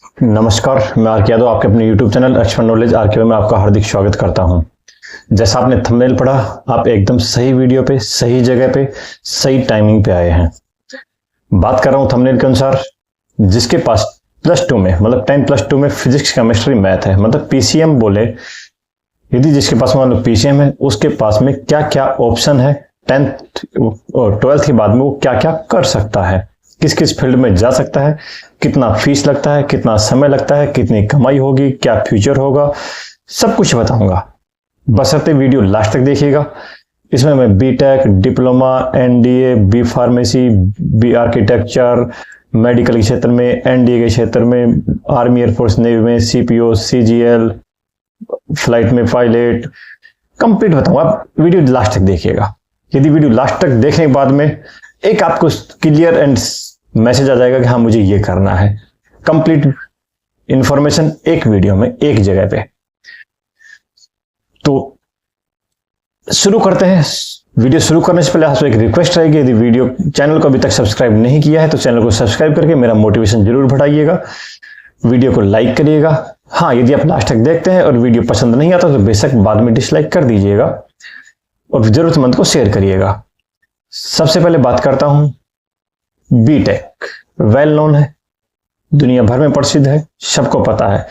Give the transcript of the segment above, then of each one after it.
नमस्कार, मैं आरके यादव आपके अपने YouTube channel expert knowledge RK में आपका हार्दिक स्वागत करता हूं। जैसा आपने थंबनेल पढ़ा, आप एकदम सही वीडियो पे, सही जगह पे, सही टाइमिंग पे आए हैं। बात कर रहा हूं थंबनेल के अनुसार, जिसके पास +2 में मतलब 10+2 में फिजिक्स, केमिस्ट्री, मैथ है, मतलब पीसीएम बोले, यदि जिसके पास मान लो पीसीएम है, उसके पास में क्या क्या ऑप्शन है, 10th और 12th के बाद में वो क्या क्या कर सकता है, किस किस फील्ड में जा सकता है, कितना फीस लगता है, कितना समय लगता है, कितनी कमाई होगी, क्या फ्यूचर होगा, सब कुछ बताऊंगा। बशर्ते वीडियो लास्ट तक देखिएगा। इसमें मैं BTech, diploma, NDA, B pharmacy, B architecture, medical के क्षेत्र में, एनडीए के क्षेत्र में, आर्मी, एयरफोर्स, नेवी में, सीपीओ, सीजीएल, फ्लाइट में पायलट, कंप्लीट बताऊंगा। आप वीडियो लास्ट तक देखिएगा। यदि वीडियो लास्ट तक देखने के बाद में एक आपको क्लियर एंड मैसेज आ जाएगा कि हाँ मुझे ये करना है, कंप्लीट इंफॉर्मेशन एक वीडियो में, एक जगह पे। तो शुरू करते हैं। वीडियो शुरू करने से पहले आपसे एक रिक्वेस्ट रहेगी, यदि वीडियो चैनल को अभी तक सब्सक्राइब नहीं किया है तो चैनल को सब्सक्राइब करके मेरा मोटिवेशन जरूर बढ़ाइएगा। वीडियो को लाइक करिएगा। हाँ, यदि आप लास्ट तक देखते हैं और वीडियो पसंद नहीं आता तो बेशक बाद में डिसलाइक कर दीजिएगा और जरूरतमंद को शेयर करिएगा। सबसे पहले बात करता हूं बीटेक। वेल नोन है, दुनिया भर में प्रसिद्ध है, सबको पता है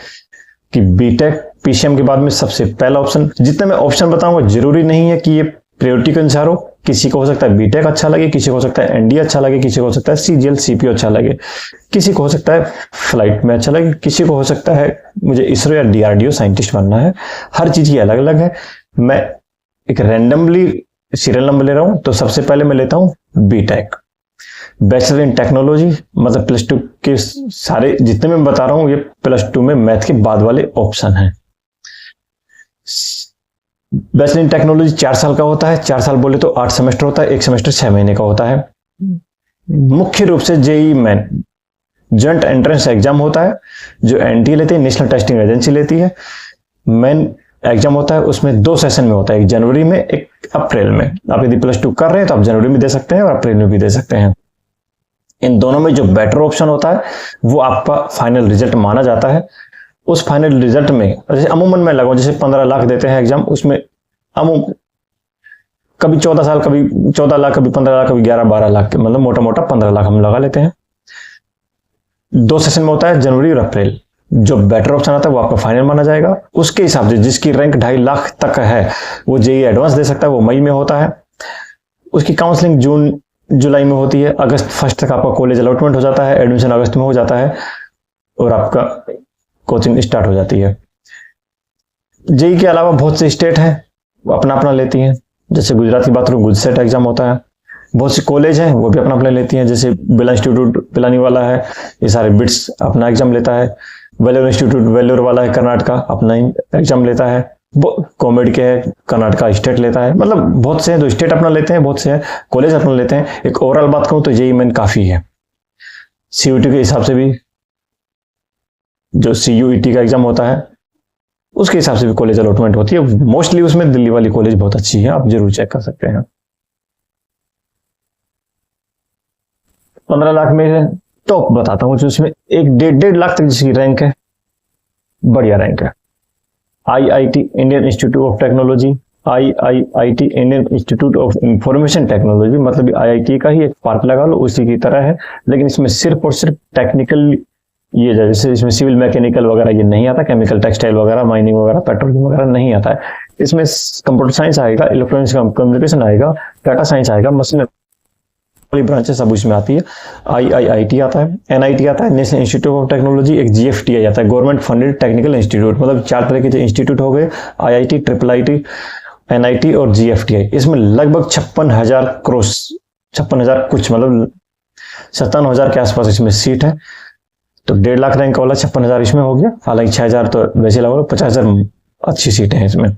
कि बीटेक पीसीएम के बाद में सबसे पहला ऑप्शन। जितने मैं ऑप्शन बताऊंगा जरूरी नहीं है कि ये प्रायोरिटी के अनुसार हो। किसी को हो सकता है बीटेक अच्छा लगे, किसी को हो सकता है एनडीए अच्छा लगे, किसी को हो सकता है सीजीएल, सीपीओ अच्छा लगे, किसी को हो सकता है फ्लाइट में अच्छा लगे, किसी को हो सकता है मुझे इसरो या डीआरडीओ साइंटिस्ट बनना है। हर चीज की अलग अलग है। मैं एक रैंडमली सीरियल नंबर ले रहा हूं, तो सबसे पहले मैं लेता हूं बीटेक, बैचलर इन टेक्नोलॉजी, मतलब +2 के सारे जितने मैं बता रहा हूं ये +2 में मैथ के बाद वाले ऑप्शन हैं। बैचलर इन टेक्नोलॉजी 4 साल का होता है। 4 साल बोले तो 8 सेमेस्टर होता है, एक सेमेस्टर 6 महीने का होता है। मुख्य रूप से JEE main joint entrance exam होता है, जो एनटीए लेती है, नेशनल टेस्टिंग एजेंसी लेती है। मेन एग्जाम होता है, उसमें 2 सेशन में होता है, एक जनवरी में, एक अप्रैल में। आप यदि +2 कर रहे हैं तो आप जनवरी में दे सकते हैं और अप्रैल में भी दे सकते हैं। इन दोनों में जो बेटर ऑप्शन होता है वो आपका फाइनल रिजल्ट माना जाता है। उस फाइनल रिजल्ट में जैसे अमूमन मैं लगाऊं, जैसे 15 लाख देते हैं एग्जाम, उसमें कभी 14 साल, कभी 14 लाख, कभी 15 लाख, कभी 11-12 लाख, मतलब मोटा मोटा 15 लाख हम लगा लेते हैं। 2 सेशन में होता है, जनवरी और अप्रैल। जो बेटर ऑप्शन आता है वो आपका फाइनल माना जाएगा। उसके हिसाब से जिसकी रैंक 2.5 लाख तक है वो जेईई एडवांस दे सकता है, वो मई में होता है। उसकी काउंसलिंग जून जुलाई में होती है। अगस्त 1 तक आपका कॉलेज अलॉटमेंट हो जाता है, एडमिशन अगस्त में हो जाता है और आपका कोचिंग स्टार्ट हो जाती है। जेईई के अलावा बहुत से स्टेट हैं वो अपना अपना लेती हैं। जैसे गुजरात की बात करूँ, गुजसेट एग्जाम होता है। बहुत सी कॉलेज हैं वो भी अपना अपना लेती हैं, जैसे बिरला इंस्टीट्यूट पिलानी वाला है, ये सारे बिट्स अपना एग्जाम लेता है। वेल्लोर इंस्टीट्यूट वेल्लोर वाला है, कर्नाटका, अपना एग्जाम लेता है। कॉमेड के है, कर्नाटका स्टेट लेता है। मतलब बहुत से हैं जो स्टेट अपना लेते हैं, बहुत से हैं कॉलेज अपना लेते हैं। एक ओवरऑल बात करूं तो जेईई मेन काफी है। सीयूटी के हिसाब से भी, जो सीयूईटी का एग्जाम होता है उसके हिसाब से भी कॉलेज अलॉटमेंट होती है। मोस्टली उसमें दिल्ली वाली कॉलेज बहुत अच्छी है, आप जरूर चेक कर सकते हैं। 15 लाख में टॉप बताता हूँ, उसमें 1-1.5 लाख तक जिसकी रैंक है, बढ़िया रैंक है। IIT Indian institute of technology, IIT Indian institute of information technology, मतलब आईआईटी का ही एक पार्ट लगा लो, उसी की तरह है। लेकिन इसमें सिर्फ और सिर्फ टेक्निकल, ये जैसे इसमें सिविल मैकेनिकल वगैरह ये नहीं आता, केमिकल, टेक्सटाइल वगैरह, माइनिंग वगैरह, पेट्रोलियम वगैरह नहीं आता है। इसमें कंप्यूटर साइंस आएगा, इलेक्ट्रॉनिक्स कम्युनिकेशन आएगा, डाटा साइंस आएगा, मशीन ब्रांचेस सब उसमें आती है। आईआईटी आता है, एनआईटी आता है, नेशनल इंस्टीट्यूट ऑफ टेक्नोलॉजी, एक जीएफटीआई आता है, गवर्नमेंट फंडेड टेक्निकल इंस्टीट्यूट। मतलब 4 तरह के इंस्टीट्यूट हो गए, आईआईटी, IIIT, एनआईटी और जीएफटीआई। इसमें लगभग 56,000 क्रॉस 56,000 कुछ, मतलब 57,000 के आसपास इसमें सीट है। तो 1.5 लाख रैंक वाला 56,000 इसमें हो गया। हालांकि 6,000 तो वैसे लगा, 50,000 अच्छी सीटें हैं इसमें।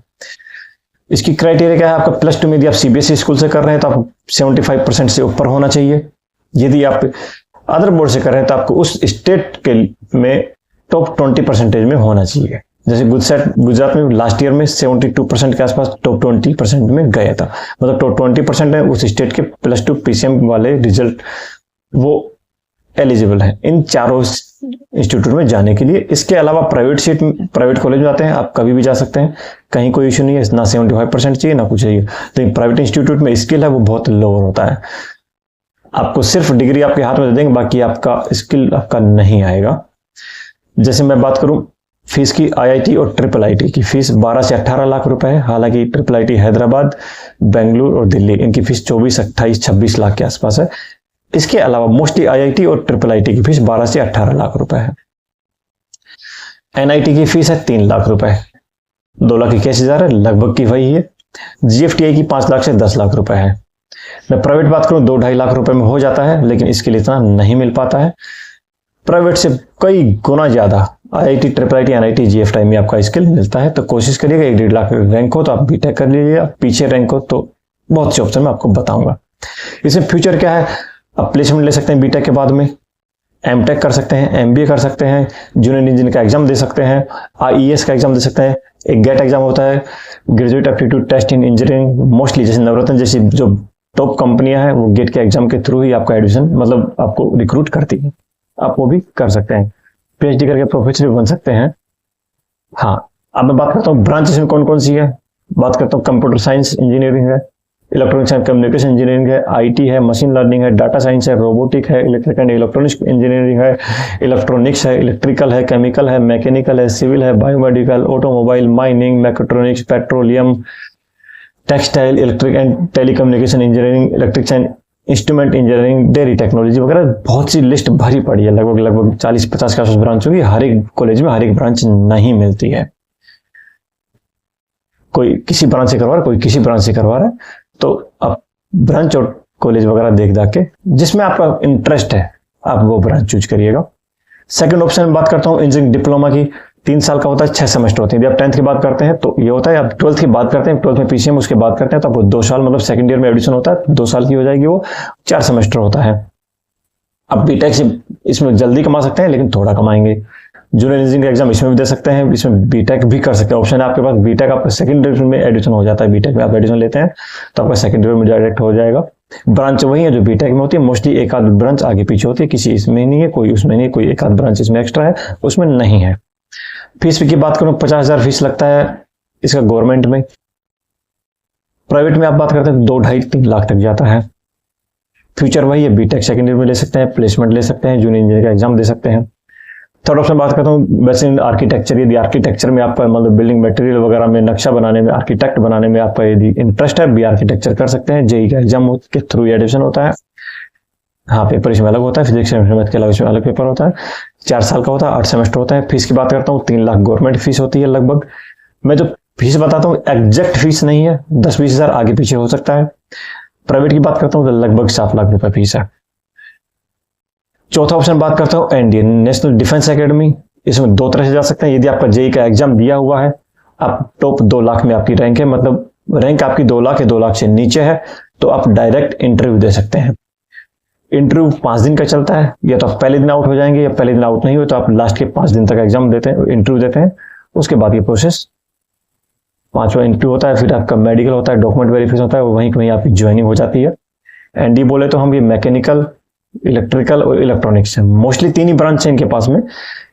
इसकी क्राइटेरिया क्या है? आपका +2 में यदि आप सीबीएसई स्कूल से कर रहे हैं तो आपको 75% से ऊपर होना चाहिए। यदि आप अदर बोर्ड से कर रहे हैं तो आपको उस स्टेट के में टॉप 20% में होना चाहिए। जैसे गुजरात में लास्ट ईयर में 72% के आसपास टॉप 20% में गया था। मतलब टॉप 20% है उस स्टेट के +2 पीसीएम वाले रिजल्ट वो एलिजिबल है। इन चारों इंस्टीट्यूट में जाने के लिए। इसके अलावा प्राइवेट कॉलेज में आते हैं, आप कभी भी जा सकते हैं, कहीं कोई इशू नहीं है, ना 75% चाहिए ना कुछ चाहिए। लेकिन प्राइवेट इंस्टीट्यूट में स्किल है वो बहुत लोअर होता है, आपको सिर्फ डिग्री आपके हाथ में दे देंगे, बाकी आपका स्किल आपका नहीं आएगा। जैसे मैं बात करूं फीस की, IIT और IIIT की फीस 12 से 18 लाख रुपए है। हालांकि IIIT हैदराबाद, बेंगलुरु और दिल्ली इनकी फीस 24, 28, 26 लाख के आसपास है। इसके अलावा मोस्टली IIT और IIIT की फीस 12 से 18 लाख रुपए है। NIT की फीस है 3 लाख रुपए, 2 लाख 21,000 है, लगभग की वही है। GFTI की 5 लाख से 10 लाख रुपए है। मैं प्राइवेट बात करूं 2-2.5 लाख रुपए में हो जाता है, लेकिन इसके लिए इतना नहीं मिल पाता है। प्राइवेट से कई गुना ज्यादा IIT, IIIT, NIT, GFTI में आपका स्किल मिलता है। तो कोशिश करिएगा, 1-1.5 लाख रैंक हो तो आप बीटेक कर लीजिएगा, पीछे रैंक हो तो बहुत से ऑप्शन मैं आपको बताऊंगा। इसमें फ्यूचर क्या है, आप प्लेसमेंट ले सकते हैं बीटेक के बाद में, MTech कर सकते हैं, MBA कर सकते हैं, जूनियर इंजीनियर का एग्जाम दे सकते हैं, IES का एग्जाम दे सकते हैं। एक गेट एग्जाम होता है, graduate aptitude test in engineering, mostly जैसे नवरत्न जैसी जो टॉप कंपनियां हैं वो गेट के एग्जाम के थ्रू ही आपका एडमिशन मतलब आपको रिक्रूट करती है, आप वो भी कर सकते हैं। PhD करके प्रोफेसर भी बन सकते हैं। हाँ, अब मैं बात करता हूँ ब्रांचेस में कौन कौन सी है। बात करता हूँ कंप्यूटर साइंस इंजीनियरिंग है, इलेक्ट्रॉनिक्स एंड कम्युनिकेशन इंजीनियरिंग है, IT है, मशीन लर्निंग है, डाटा साइंस है, रोबोटिक है, इलेक्ट्रिक एंड इलेक्ट्रॉनिक्स इंजीनियरिंग है, इलेक्ट्रॉनिक्स है, इलेक्ट्रिकल है, केमिकल है, मैकेनिकल है, सिविल है, biomedical, automobile, mining, mechatronics, petroleum, textile, electric and telecommunication engineering, electrics and instrument engineering, dairy technology वगैरह बहुत सी लिस्ट भरी पड़ी है। लगभग 40-50 के आसपास ब्रांच होगी। हर एक कॉलेज में हर एक ब्रांच नहीं मिलती है, कोई किसी ब्रांच से करवा रहा है, कोई किसी ब्रांच से करवा रहा है। तो आप ब्रांच और कॉलेज वगैरह देख के जिसमें आपका इंटरेस्ट है आप वो ब्रांच चूज करिएगा। सेकंड ऑप्शन में बात करता हूँ इंजीनियरिंग डिप्लोमा की, 3 साल का होता है, 6 सेमेस्टर होते हैं। यदि आप 10th की बात करते हैं तो ये होता है, आप 12th की बात करते हैं, 12th में PCM उसके बात करते हैं तो आपको 2 साल मतलब सेकंड ईयर में एडमिशन होता है, 2 साल की हो जाएगी वो, 4 सेमेस्टर होता है। अब बीटेक से इसमें जल्दी कमा सकते हैं लेकिन थोड़ा कमाएंगे। जूनियर इंजीनियरिंग एग्जाम इसमें भी दे सकते हैं, इसमें बीटेक भी कर सकते हैं, ऑप्शन है आपके पास। बीटेक आपका सेकंड ईयर में एडमिशन हो जाता है, बीटेक में आप एडमिशन लेते हैं तो आपका सेकंड ईयर में डायरेक्ट हो जाएगा। ब्रांच वही है जो बीटेक में होती है, मोस्टली एक आध ब्रांच आगे पीछे होती है, किसी इसमें नहीं है, कोई उसमें नहीं, कोई एक आध ब्रांच इसमें एक्स्ट्रा है, उसमें नहीं है। फीस की बात करूं 50,000 फीस लगता है इसका गवर्नमेंट में। प्राइवेट में आप बात करते हैं 2-2.5-3 लाख तक जाता है। फ्यूचर वही है, बीटेक सेकंड ईयर में ले सकते हैं, प्लेसमेंट ले सकते हैं, जूनियर इंजीनियर का एग्जाम दे सकते हैं। थर्ड ऑप्शन बात करता हूँ वैसे आर्किटेक्चर, यदि आर्किटेक्चर में आपका मतलब बिल्डिंग मटेरियल वगैरह में नक्शा बनाने में, आर्किटेक्ट बनाने में आपका यदि इंटरेस्ट है, भी आर्किटेक्चर कर सकते हैं। JEE का एग्जाम के थ्रू एडमिशन होता है। हाँ, पेपर इसमें अलग होता है, फिजिक्स मैथ के अलावा इसमें अलग पेपर होता है, 4 साल का होता है, 8 सेमेस्टर होता है। फीस की बात करता हूँ 3 लाख गवर्नमेंट फीस होती है लगभग। मैं जो फीस बताता हूँ एग्जैक्ट फीस नहीं है, 10-20 हज़ार आगे पीछे हो सकता है। प्राइवेट की बात करता हूँ तो लगभग 7 लाख रुपए फीस है। चौथा ऑप्शन बात करता हूँ NDA, नेशनल डिफेंस एकेडमी। इसमें 2 तरह से जा सकते हैं। यदि आपका JEE का एग्जाम दिया हुआ है, आप टॉप 2 लाख में आपकी रैंक है, मतलब रैंक आपकी 2 लाख या 2 लाख से नीचे है, तो आप डायरेक्ट इंटरव्यू दे सकते हैं। इंटरव्यू 5 दिन का चलता है, या तो आप पहले दिन आउट हो जाएंगे, या पहले दिन आउट नहीं हुए तो आप लास्ट के 5 दिन तक एग्जाम देते हैं, इंटरव्यू देते हैं। उसके बाद ये प्रोसेस 5वां इंटरव्यू होता है, फिर आपका मेडिकल होता है, डॉक्यूमेंट वेरिफिकेशन होता है, वहीं कहीं आपकी ज्वाइनिंग हो जाती है। ND बोले तो हम ये मैकेनिकल, इलेक्ट्रिकल और इलेक्ट्रॉनिक्स है, मोस्टली 3 ही ब्रांच है इनके पास में।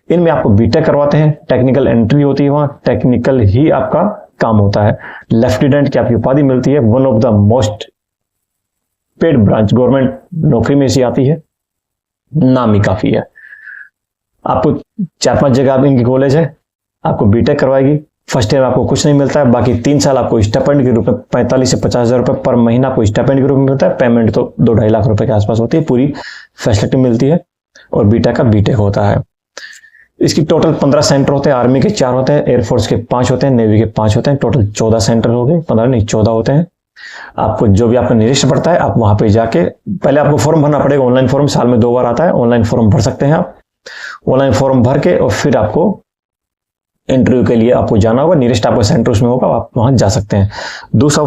इनमें आपको बीटेक करवाते हैं, टेक्निकल एंट्री होती है, वहां टेक्निकल ही आपका काम होता है। लेफ्टिनेंट की आपकी उपाधि मिलती है, one of the most paid branch, government नौकरी में से आती है, नाम ही काफी है। आपको 4-5 जगह आप इनकी कॉलेज है, आपको बीटेक करवाएगी। फर्स्ट ईयर में आपको कुछ नहीं मिलता है, बाकी 3 साल आपको स्टाइपेंड के रूप में 45 से 50 हज़ार रुपए पर महीना आपको स्टाइपेंड के रूप में मिलता है। पेमेंट तो 2-2.5 लाख रुपए के आसपास होती है, पूरी फैसिलिटी मिलती है। और बीटेक का बीटेक होता है। इसकी टोटल 15 सेंटर होते हैं, आर्मी के 4 होते हैं, एयरफोर्स के 5 होते हैं, नेवी के 5 होते हैं, टोटल 14 सेंटर हो गए, 15 नहीं 14 होते हैं। आपको जो भी आपका निरीक्षण पड़ता है, आप वहां पे जाके पहले आपको फॉर्म भरना पड़ेगा, ऑनलाइन फॉर्म साल में 2 बार आता है, ऑनलाइन फॉर्म भर सकते हैं आप। ऑनलाइन फॉर्म भर के और फिर आपको इंटरव्यू के लिए आपको जाना होगा, नियरेस्ट आपका सेंटर उसमें होगा, आप वहां जा सकते हैं। दूसरा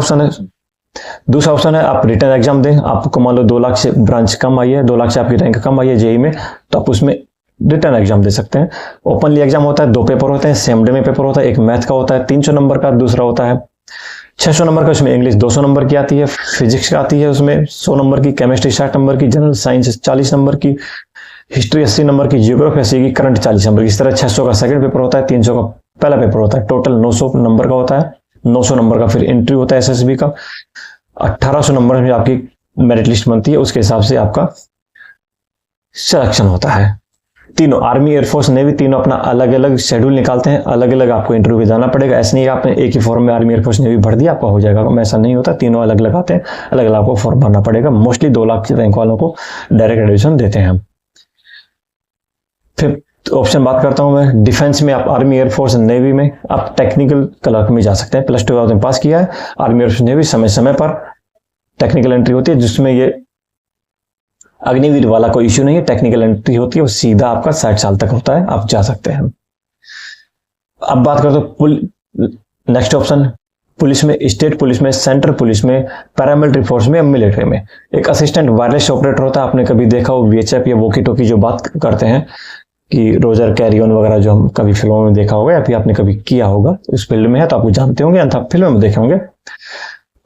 ऑप्शन है आप रिटर्न एग्जाम दें। आपको मान लो 2 लाख से ब्रांच कम आई है, 2 लाख से आपकी रैंक कम आई है JEE में, तो आप उसमें रिटर्न एग्जाम दे सकते हैं। ओपनली एग्जाम होता है, 2 पेपर होते हैं, सेम डे में पेपर होता है। एक मैथ का होता है 300 नंबर का, दूसरा होता है 600 नंबर का, उसमें इंग्लिश 200 नंबर की आती है, फिजिक्स का आती है उसमें 100 नंबर की, केमिस्ट्री 60 नंबर की, जनरल साइंस 40 नंबर की, हिस्ट्री 80 नंबर की, जियोग्राफी 80 की, करंट 40 नंबर की। इस तरह 600 का सेकंड पेपर होता है, 300 का पहला पेपर होता है, टोटल 900 नंबर का होता है। 900 नंबर का फिर इंटरव्यू होता है एसएसबी का। 1800 नंबर में आपकी मेरिट लिस्ट बनती है, उसके हिसाब से आपका सिलेक्शन होता है। तीनों आर्मी, एयरफोर्स, नेवी तीनों अपना अलग अलग शेड्यूल निकालते हैं, अलग अलग आपको इंटरव्यू पे जाना पड़ेगा। ऐसे नहीं आपने एक ही फॉर्म में आर्मी, एयरफोर्स, नेवी भर दिया आपका हो जाएगा, ऐसा नहीं होता। तीनों अलग अलग आते हैं, अलग अलग आपको फॉर्म भरना पड़ेगा। मोस्टली 2 लाख रैंक वालों को डायरेक्ट एडमिशन देते हैं हम। फिर ऑप्शन बात करता हूं मैं, डिफेंस में आप आर्मी, एयरफोर्स, नेवी में आप टेक्निकल क्लर्क में जा सकते हैं। +2 आपने पास किया है, आर्मी, एयरफोर्स, नेवी समय समय पर टेक्निकल एंट्री होती है, जिसमें ये अग्निवीर वाला कोई इश्यू नहीं है। टेक्निकल एंट्री होती है, वो सीधा आपका 60 साल तक होता है, आप जा सकते हैं। अब बात करते हैं नेक्स्ट ऑप्शन, पुलिस में, स्टेट पुलिस में, सेंट्रल पुलिस में, पैरामिलिट्री फोर्स में या मिलिट्री में। एक असिस्टेंट वायरलेस ऑपरेटर होता है, आपने कभी देखा हो वीएचएफ या वॉकी टॉकी जो बात करते हैं कि रोजर कैरियन वगैरह, जो हम कभी फिल्मों में देखा होगा या फिर आपने कभी किया होगा, इस फील्ड में है तो आपको जानते होंगे, अन्यथा फिल्म में देखे होंगे।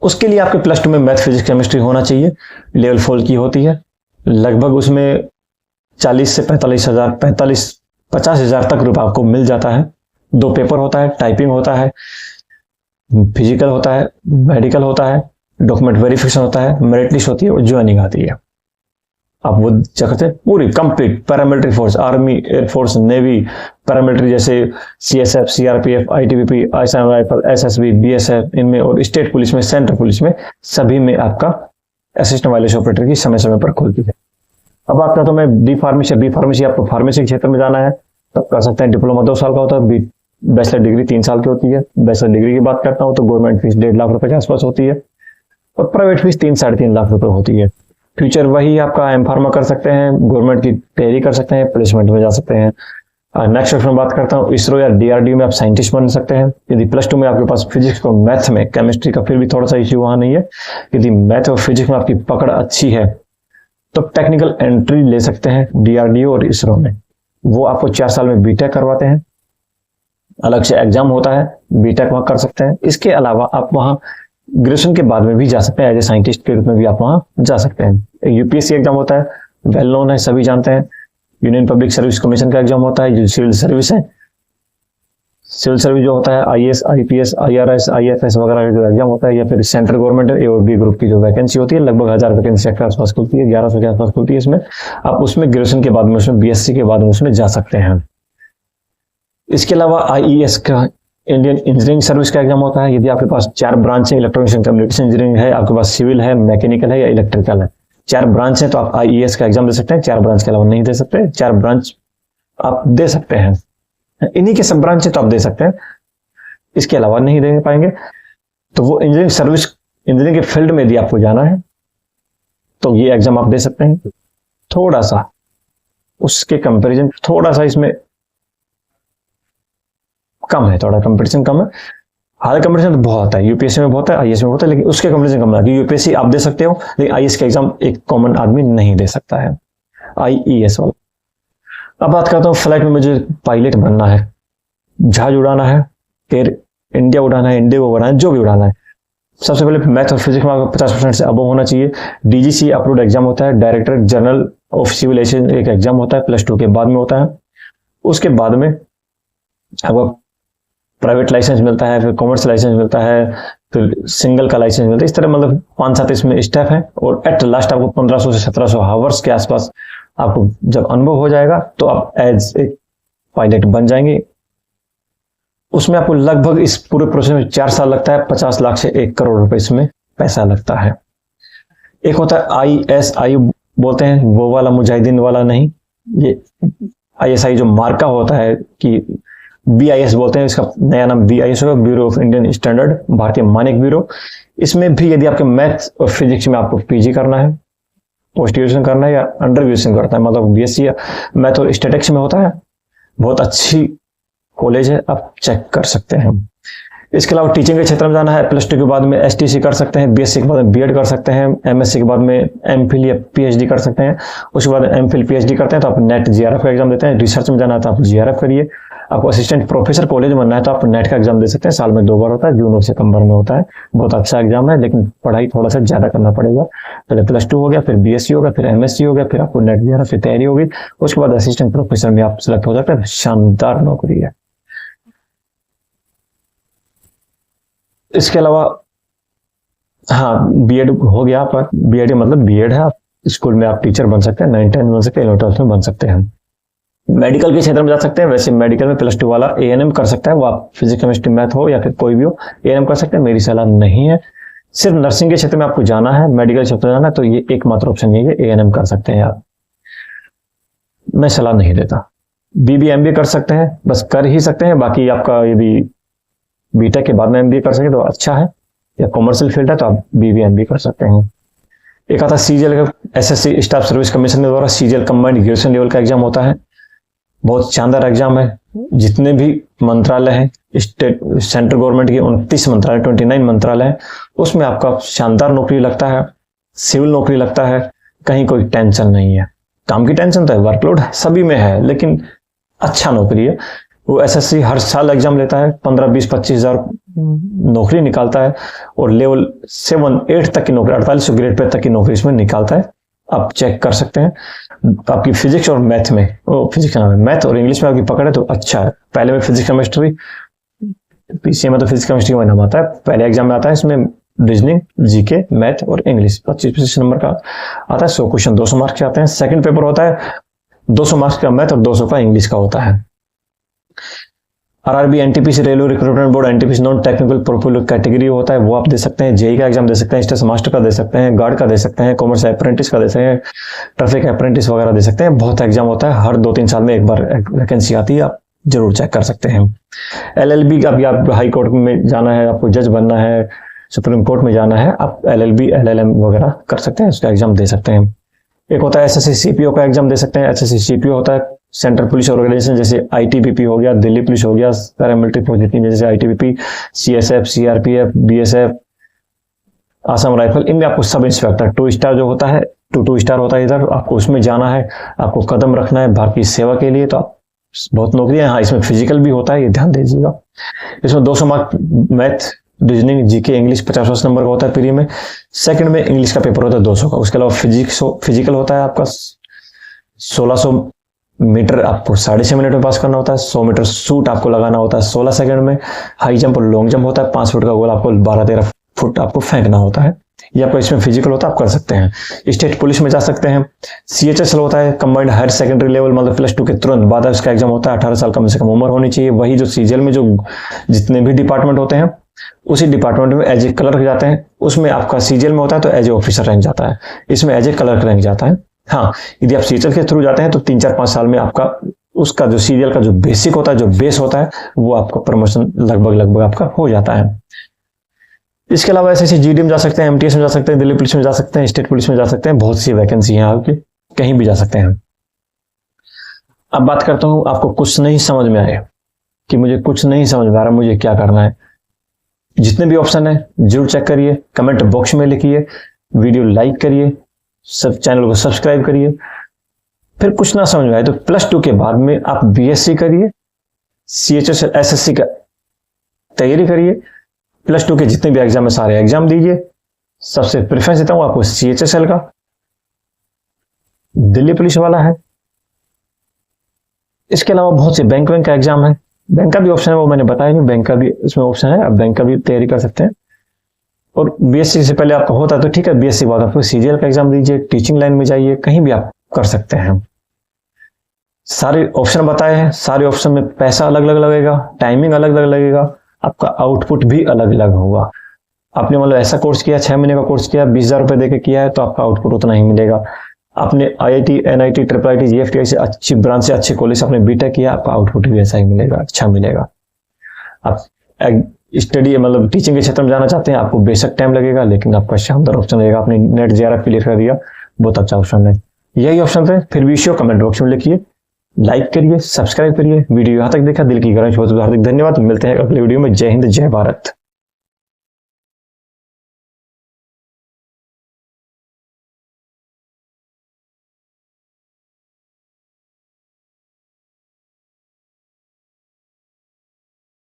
उसके लिए आपके +2 में मैथ, फिजिक्स, केमिस्ट्री होना चाहिए। लेवल 4 की होती है, लगभग उसमें 40 से 50,000 तक रुपए आपको मिल जाता है। 2 पेपर होता है, टाइपिंग होता है, फिजिकल होता है, मेडिकल होता है, डॉक्यूमेंट वेरिफिकेशन होता है, मेरिट लिस्ट होती है और ज्वाइनिंग आती है। आप वो क्या करते हैं, पूरी complete paramilitary force, army, air force, navy, paramilitary जैसे CSF, CRPF, ITBP, Assam rifle, SSB, BSF, इनमें, और स्टेट पुलिस में, सेंट्रल पुलिस में, सभी में आपका असिस्टेंट वायरलेस ऑपरेटर की समय समय पर खुलती है। अब बात करता हूं मैं बी फार्मेसी, आपको फार्मेसी के क्षेत्र में जाना है तब कर सकते हैं। डिप्लोमा 2 साल का होता है, बैचलर डिग्री 3 साल की होती है। बैचलर डिग्री की बात करता हूं तो गवर्नमेंट फीस 1.5 लाख रुपए के आसपास होती है और प्राइवेट फीस 3-3.5 लाख रुपए होती है। फ्यूचर वही आपका एम फार्मा कर सकते हैं, गवर्नमेंट की तैयारी कर सकते हैं, प्लेसमेंट में जा सकते हैं। नेक्स्ट ऑप्शन बात करता हूँ, इसरो या डीआरडीओ में आप साइंटिस्ट बन सकते हैं। यदि +2 में आपके पास फिजिक्स और मैथ में, केमिस्ट्री का फिर भी थोड़ा सा इश्यू वहां नहीं है, यदि मैथ और फिजिक्स में आपकी पकड़ अच्छी है तो टेक्निकल एंट्री ले सकते हैं डीआरडीओ और इसरो में। वो आपको 4 साल में बीटेक करवाते हैं, अलग से एग्जाम होता है, बीटेक वहां कर सकते हैं। इसके अलावा आप वहां ग्रेजुएशन के बाद में भी जा सकते हैं, एज ए साइंटिस्ट के रूप में भी आप वहां जा सकते हैं। यूपीएससी एग्जाम होता है, वेल नोन है, सभी जानते हैं। यूनियन पब्लिक सर्विस कमीशन का एग्जाम होता है, जो सिविल सर्विस है। सिविल सर्विस जो होता है आईएएस, आईपीएस, आईआरएस, आईएफएस वगैरह जो एग्जाम होता है, या फिर सेंट्रल गवर्नमेंट ए और बी ग्रुप की जो वैकेंसी होती है, लगभग 1000 वैकेंसी के आसपास खुलती है, 1100 के आसपास खुलती है। इसमें आप उसमें ग्रेजुएशन के बाद में, उसमें बीएससी के बाद में उसमें जा सकते हैं। इसके अलावा आईईएस का, इंडियन इंजीनियरिंग सर्विस का एग्जाम होता है। यदि आपके पास 4 ब्रांच है, इलेक्ट्रॉनिक्स एंड कम्युनिकेशन इंजीनियरिंग है, आपके पास सिविल है, मैकेनिकल है या इलेक्ट्रिकल है, 4 ब्रांच है तो आप आईईएस का एग्जाम दे सकते हैं। 4 ब्रांच के अलावा नहीं दे सकते, 4 ब्रांच आप दे सकते हैं, इन्हीं के सब ब्रांच है तो आप दे सकते हैं, इसके अलावा नहीं दे पाएंगे। तो वो इंजीनियरिंग सर्विस, इंजीनियरिंग के फील्ड में यदि आपको जाना है तो ये एग्जाम आप दे सकते हैं। थोड़ा सा उसके कंपैरिजन थोड़ा सा इसमें कम है, थोड़ा कंपटीशन कम है। हालांकि कंपटीशन तो बहुत है, यूपीएससी में बहुत है, आईएएस में बहुत है, लेकिन उसके कंपटीशन कम है। यूपीएससी आप दे सकते हो, लेकिन आईएएस का एग्जाम एक कॉमन आदमी नहीं दे सकता है, आईईएस वाला। अब बात करता हूँ, फ्लाइट में मुझे पायलट बनना है, जहाज उड़ाना है, एयर इंडिया उड़ाना है, इंडिगो उड़ाना है, जो भी उड़ाना है, सबसे पहले मैथ और फिजिक्स में 50% से अबव होना चाहिए। डीजीसी अप्रूव्ड एग्जाम होता है, director general of civil aviation एक एग्जाम होता है, +2 के बाद में होता है। उसके बाद में आपको प्राइवेट लाइसेंस मिलता है, फिर कॉमर्स लाइसेंस मिलता है, फिर सिंगल का लाइसेंस मिलता है। इस तरह मतलब 5-7 इसमें स्टेप है, और एट लास्ट आपको 1500 से 1700 हावर्स के आसपास आपको जब अनुभव हो जाएगा तो आप एज ए पायलट बन जाएंगे। उसमें आपको लगभग इस पूरे प्रोसेस में 4 साल लगता है, 50 लाख से 1 करोड़ रुपए इसमें पैसा लगता है। एक होता है ISI बोलते हैं, वो वाला मुजाहिदीन वाला नहीं, ये ISI जो मार्का होता है कि BIS बोलते हैं, इसका नया नाम BIS होगा, ब्यूरो ऑफ इंडियन स्टैंडर्ड, भारतीय मानक ब्यूरो। इसमें भी यदि आपके मैथ और फिजिक्स में आपको पीजी करना है, पोस्ट ग्रेजुएशन करना है या अंडर ग्रेजुएशन करना है, मतलब बीएससी या मैथ और स्टैटिस्टिक्स में होता है, बहुत अच्छी कॉलेज है, आप चेक कर सकते हैं। इसके अलावा टीचिंग के क्षेत्र में जाना है, +2 के बाद में STC कर सकते हैं, BSc के बाद में BEd कर सकते हैं, MSc के बाद में MPhil या PhD कर सकते हैं। उसके बाद MPhil PhD करते हैं तो आप नेट GRF का एग्जाम देते हैं। रिसर्च में जाना है तो आप GRF करिए। आपको असिस्टेंट प्रोफेसर कॉलेज बनना है तो आप नेट का एग्जाम दे सकते हैं, साल में 2 बार होता है, जून और सितंबर में होता है। बहुत अच्छा एग्जाम है, लेकिन पढ़ाई थोड़ा सा ज्यादा करना पड़ेगा। पहले +2 हो गया, फिर BSc होगा, फिर MSc हो गया, फिर आपको नेट दिया, फिर तैयारी होगी, उसके बाद असिस्टेंट प्रोफेसर में आप सिलेक्ट हो सकते हैं। शानदार नौकरी है। इसके अलावा हाँ, बीएड हो गया आपका। बीएड मतलब बीएड है, आप स्कूल में आप टीचर बन सकते हैं, 9th 10th बन सकते हैं, 11th 12th में बन सकते हैं। मेडिकल के क्षेत्र में जा सकते हैं। वैसे मेडिकल में +2 वाला ANM कर सकता है, वो आप फिजिक्स केमिस्ट्री मैथ हो या फिर कोई भी हो, ANM कर सकते हैं। मेरी सलाह नहीं है। सिर्फ नर्सिंग के क्षेत्र में आपको जाना है, मेडिकल क्षेत्र में जाना है, तो ये एकमात्र ऑप्शन नहीं है, ANM कर सकते हैं आप। मैं सलाह नहीं देता। BBA कर सकते हैं, बस कर ही सकते हैं। बाकी आपका यदि बीटेक के बाद में MBA कर सके तो अच्छा है, या कॉमर्शियल फील्ड है तो आप BBA कर सकते हैं। एक आता है CGL का, SSC स्टाफ सर्विस कमीशन के द्वारा CGL कंबाइंड ग्रेजुएशन लेवल का एग्जाम होता है। बहुत शानदार एग्जाम है। जितने भी मंत्रालय हैं, स्टेट सेंट्रल गवर्नमेंट के 29 मंत्रालय, 29 मंत्रालय हैं, उसमें आपका शानदार नौकरी लगता है, सिविल नौकरी लगता है। कहीं कोई टेंशन नहीं है। काम की टेंशन तो है, वर्कलोड सभी में है, लेकिन अच्छा नौकरी है। वो SSC हर साल एग्जाम लेता है, 15, 20, 25 हजार नौकरी निकालता है, और लेवल 7, 8 तक की नौकरी, 4800 ग्रेड पे तक की नौकरी इसमें निकालता है। आप चेक कर सकते हैं। आपकी फिजिक्स और मैथ में, फिजिक्स मैथ और इंग्लिश में आपकी पकड़ है तो अच्छा है। पहले में फिजिक्स केमिस्ट्री, PCA में तो फिजिक्स केमिस्ट्री का नाम आता है, पहले एग्जाम में आता है। इसमें रीजनिंग, GK, मैथ और इंग्लिश 25-25 नंबर का आता है। 100 क्वेश्चन 200 मार्क्स के आते हैं। सेकंड पेपर होता है 200 मार्क्स का मैथ और 200 का इंग्लिश का होता है। RRB, NTPC, railway recruitment board, NTPC non technical profile category होता है, वो आप दे सकते हैं। JEE का एग्जाम दे सकते हैं, स्टेशन मास्टर का दे सकते हैं, गार्ड का दे सकते हैं, कॉमर्स अप्रेंटिस का दे सकते हैं, ट्रैफिक अप्रेंटिस वगैरह दे सकते हैं। बहुत एग्जाम होता है, हर 2-3 साल में एक बार वैकेंसी आती है, आप जरूर चेक कर सकते हैं। LLB का भी, आप हाई कोर्ट में जाना है, आपको जज बनना है, सुप्रीम कोर्ट में जाना है, आप LLB, LLM वगैरह कर सकते हैं, उसका एग्जाम दे सकते हैं। एक होता है SSC CPO का एग्जाम दे सकते हैं। SSC CPO होता है सेंट्रल पुलिस ऑर्गेनाइजेशन, जैसे ITBP हो गया, दिल्ली पुलिस हो गया, पैरामिलिट्री फौज जैसे ITBP, CSF, CRPF, BSF, Assam rifle, इनमें आपको सब इंस्पेक्टर 2 स्टार जो होता है, 2 स्टार होता है इधर, आपको उसमें जाना है, आपको कदम रखना है भारत की सेवा के लिए। तो आप बहुत नौकरियां, हाँ इसमें फिजिकल भी होता है, ये ध्यान दीजिएगा। इसमें 200 mark math, reasoning, GK, English 50 number का होता है प्री में। सेकंड में इंग्लिश का पेपर होता है 200 का। उसके अलावा फिजिकल होता है आपका 1600 मीटर, आपको 6.5 मिनट में पास करना होता है। 100 मीटर सूट आपको लगाना होता है 16 सेकंड में। हाई जंप और लॉन्ग जंप होता है, 5 फुट का गोल आपको 12-13 फुट आपको फेंकना होता है। ये आपको इसमें फिजिकल होता है, आप कर सकते हैं। स्टेट पुलिस में जा सकते हैं। CHSL होता है कंबाइंड हायर सेकेंडरी लेवल, मतलब +2 के तुरंत बाद उसका एग्जाम होता है। 18 साल कम से कम उम्र होनी चाहिए। वही जो CGL में जो जितने भी डिपार्टमेंट होते हैं, उसी डिपार्टमेंट में एज ए क्लर्क जाते हैं। उसमें आपका CGL में होता है तो एज ए ऑफिसर रैंक जाता है, इसमें एज ए क्लर्क रैंक जाता है। हाँ, यदि आप CHSL के थ्रू जाते हैं तो 3-4-5 साल में आपका उसका जो CGL का जो बेसिक होता है, जो बेस होता है, वो आपका प्रमोशन लगभग आपका हो जाता है। इसके अलावा SSC GD में जा सकते हैं, MTS में जा सकते हैं, दिल्ली पुलिस में जा सकते हैं, स्टेट पुलिस में जा सकते हैं। बहुत सी वैकेंसी है आपकी, कहीं भी जा सकते हैं। अब बात करता हूं, आपको कुछ नहीं समझ में आए कि मुझे कुछ नहीं समझ में आ रहा, मुझे क्या करना है, जितने भी ऑप्शन है जरूर चेक करिए, कमेंट बॉक्स में लिखिए, वीडियो लाइक करिए, सब चैनल को सब्सक्राइब करिए। फिर कुछ ना समझ में आए तो +2 के बाद में आप BSc करिए, CHSL SSC का तैयारी करिए, +2 के जितने भी एग्जाम है सारे एग्जाम दीजिए। सबसे प्रेफरेंस देता हूं आपको CHSL का, दिल्ली पुलिस वाला है। इसके अलावा बहुत से बैंक का एग्जाम है, बैंक का भी ऑप्शन है, वो मैंने बताया नहीं, बैंक का भी इसमें ऑप्शन है, आप बैंक का भी तैयारी कर सकते हैं। और BSc से पहले आपका होता है तो ठीक है, BSc बाद आपको CGL का एग्जाम दीजिए, टीचिंग लाइन में जाइए, कहीं भी आप कर सकते हैं। सारे ऑप्शन बताए हैं, सारे ऑप्शन में पैसा अलग अलग लगेगा, टाइमिंग अलग अलग लगेगा, आपका आउटपुट भी अलग अलग होगा। आपने मतलब ऐसा कोर्स किया, 6 महीने का कोर्स किया, 20,000 रुपए देके किया है, तो आपका आउटपुट उतना ही मिलेगा। आपने IIT, NIT, IIIT, GFTI से अच्छी ब्रांच से अच्छे कॉलेज से आपने BTech किया, आपका आउटपुट भी ऐसा ही मिलेगा, अच्छा मिलेगा। आप स्टडी मतलब टीचिंग के क्षेत्र में जाना चाहते हैं, आपको बेशक टाइम लगेगा, लेकिन आपका शानदार ऑप्शन रहेगा। आपने नेट JRF क्लियर कर दिया, बहुत अच्छा ऑप्शन है। यही ऑप्शन थे, फिर भी इश्यू कमेंट बॉक्स में लिखिए, लाइक करिए, सब्सक्राइब करिए। वीडियो यहाँ तक देखा, दिल की गहराई से बहुत हार्दिक धन्यवाद। मिलते हैं अगले वीडियो में। जय हिंद, जय भारत।